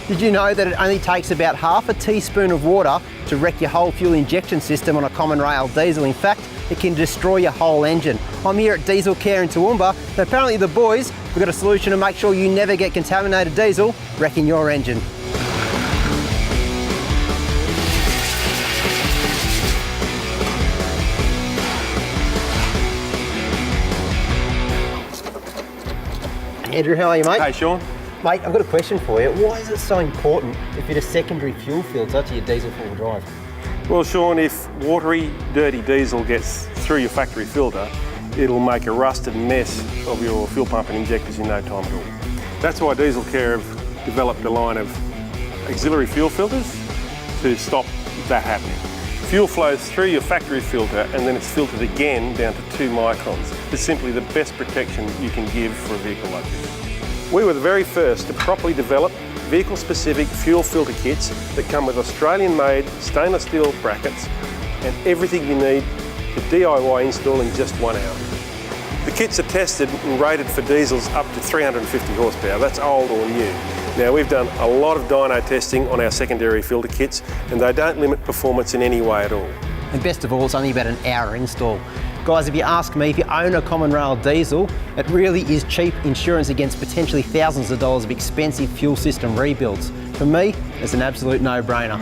Did you know that it only takes about half a teaspoon of water to wreck your whole fuel injection system on a common rail diesel? In fact, it can destroy your whole engine. I'm here at Diesel Care in Toowoomba, and apparently the boys have got a solution to make sure you never get contaminated diesel wrecking your engine. Andrew, how are you, mate? Hey, Sean. Mate, I've got a question for you. Why is it so important to fit a secondary fuel filter to your diesel four-wheel drive? Well, Sean, if watery, dirty diesel gets through your factory filter, it'll make a rusted mess of your fuel pump and injectors in no time at all. That's why Diesel Care have developed a line of auxiliary fuel filters to stop that happening. Fuel flows through your factory filter and then it's filtered again down to 2 microns. It's simply the best protection you can give for a vehicle like this. We were the very first to properly develop vehicle-specific fuel filter kits that come with Australian-made stainless steel brackets and everything you need to DIY install in just 1 hour. The kits are tested and rated for diesels up to 350 horsepower. That's old or new. Now, we've done a lot of dyno testing on our secondary filter kits and they don't limit performance in any way at all. And best of all, it's only about an hour install. Guys, if you ask me, if you own a common rail diesel, it really is cheap insurance against potentially thousands of dollars of expensive fuel system rebuilds. For me, it's an absolute no-brainer.